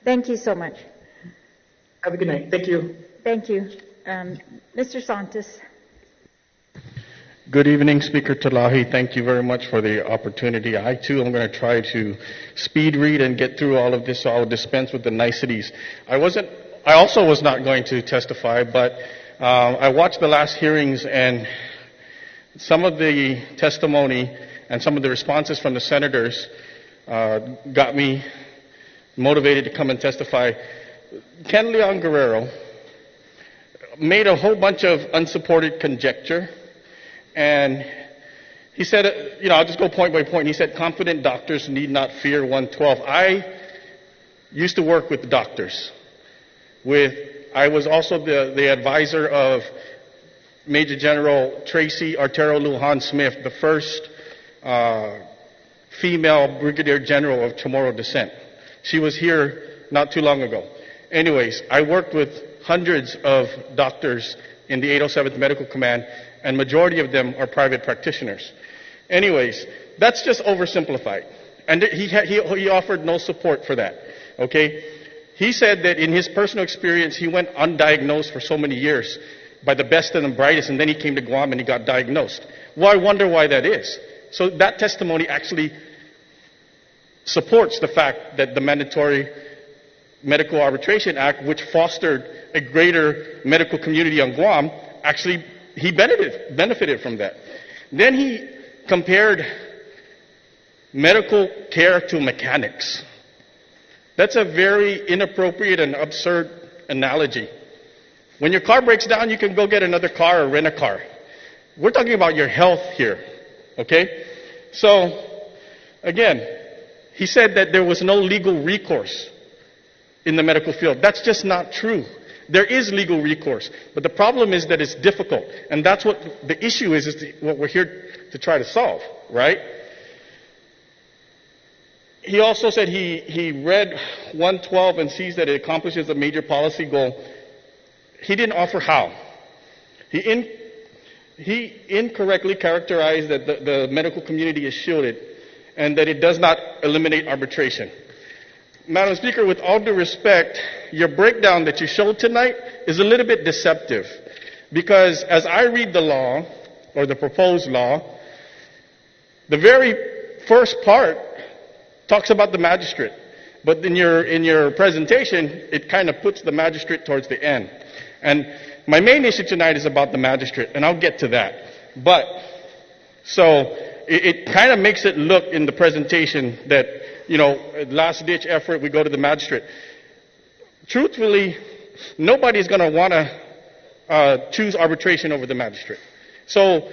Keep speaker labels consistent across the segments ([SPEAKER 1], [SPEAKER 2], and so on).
[SPEAKER 1] Thank you so much.
[SPEAKER 2] Have a good night. Thank you.
[SPEAKER 1] Thank you. Mr. Santos.
[SPEAKER 3] Good evening, Speaker Talahi. Thank you very much for the opportunity. I, too, am going to try to speed read and get through all of this, so I'll dispense with the niceties. I also was not going to testify, but I watched the last hearings, and some of the testimony and some of the responses from the senators got me motivated to come and testify. Ken Leon Guerrero made a whole bunch of unsupported conjecture. And he said, I'll just go point by point. He said, confident doctors need not fear 112. I used to work with doctors. I was also the advisor of Major General Tracy Artero Lujan Smith, the first female brigadier general of Chamorro descent. She was here not too long ago. Anyways, I worked with hundreds of doctors in the 807th Medical Command, and majority of them are private practitioners. Anyways, that's just oversimplified. And he offered no support for that. Okay? He said that in his personal experience, he went undiagnosed for so many years by the best and the brightest, and then he came to Guam and he got diagnosed. Well, I wonder why that is. So that testimony actually supports the fact that the Mandatory Medical Arbitration Act, which fostered a greater medical community on Guam, actually he benefited from that. Then he compared medical care to mechanics. That's a very inappropriate and absurd analogy. When your car breaks down, you can go get another car or rent a car. We're talking about your health here, okay? So, again, he said that there was no legal recourse in the medical field. That's just not true. There is legal recourse, but the problem is that it's difficult, and that's what the issue is what we're here to try to solve, right? He also said he read 112 and sees that it accomplishes a major policy goal. He didn't offer how. He incorrectly characterized that the medical community is shielded and that it does not eliminate arbitration. Madam Speaker, with all due respect, your breakdown that you showed tonight is a little bit deceptive, because as I read the law, or the proposed law, the very first part talks about the magistrate, but in your presentation, it kind of puts the magistrate towards the end. And my main issue tonight is about the magistrate, and I'll get to that. But, so, it kind of makes it look in the presentation that, last-ditch effort, we go to the magistrate. Truthfully, nobody's going to want to choose arbitration over the magistrate. So,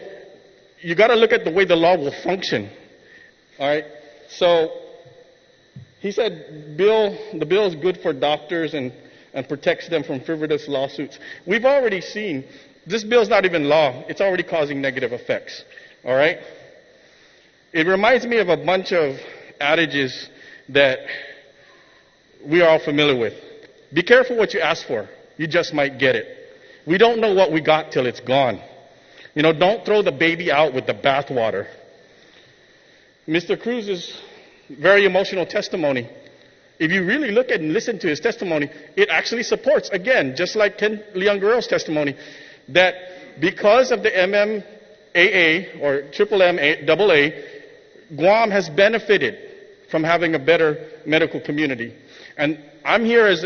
[SPEAKER 3] you got to look at the way the law will function. All right? So, he said the bill is good for doctors and protects them from frivolous lawsuits. We've already seen, this bill is not even law. It's already causing negative effects. All right? It reminds me of a bunch of adages that we are all familiar with. Be careful what you ask for. You just might get it. We don't know what we got till it's gone. Don't throw the baby out with the bathwater. Mr. Cruz's very emotional testimony, if you really look at and listen to his testimony, it actually supports, again, just like Ken Leon Guerrero's testimony, that because of the MMAA or AA, Guam has benefited from having a better medical community. And I'm here as,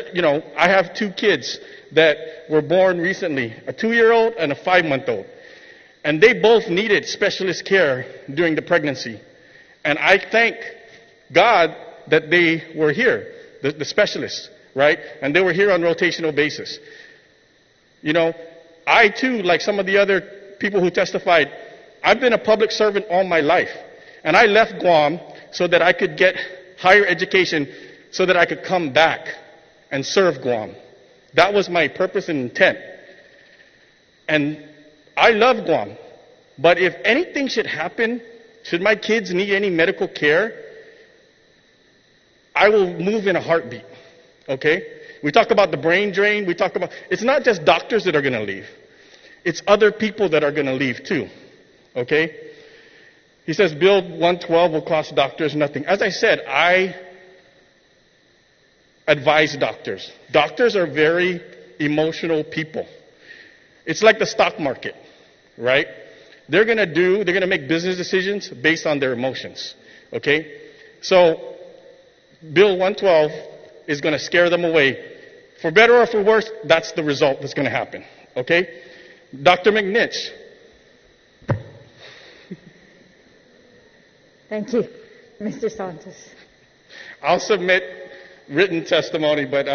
[SPEAKER 3] I have two kids that were born recently, a 2-year-old and a 5-month-old. And they both needed specialist care during the pregnancy. And I thank God that they were here, the specialists, right? And they were here on rotational basis. I too, like some of the other people who testified, I've been a public servant all my life. And I left Guam so that I could get higher education so that I could come back and serve Guam. That was my purpose and intent. And I love Guam. But if anything should happen, should my kids need any medical care, I will move in a heartbeat. Okay? We talk about the brain drain. It's not just doctors that are going to leave. It's other people that are going to leave too. Okay? He says Bill 112 will cost doctors nothing. As I said, advise doctors. Doctors are very emotional people. It's like the stock market, right? They're going to make business decisions based on their emotions, okay? So Bill 112 is going to scare them away. For better or for worse, that's the result that's going to happen, okay? Dr. McNitch.
[SPEAKER 1] Thank you, Mr. Santos.
[SPEAKER 3] I'll submit written testimony, but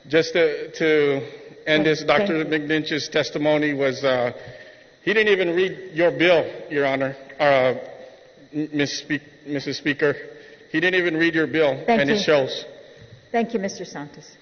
[SPEAKER 3] just to end this, Dr. McNitch's testimony was he didn't even read your bill, Your Honor, Mrs. Speaker. He didn't even read your bill,
[SPEAKER 1] Thank
[SPEAKER 3] and
[SPEAKER 1] you.
[SPEAKER 3] it shows.
[SPEAKER 1] Thank you, Mr. Santos.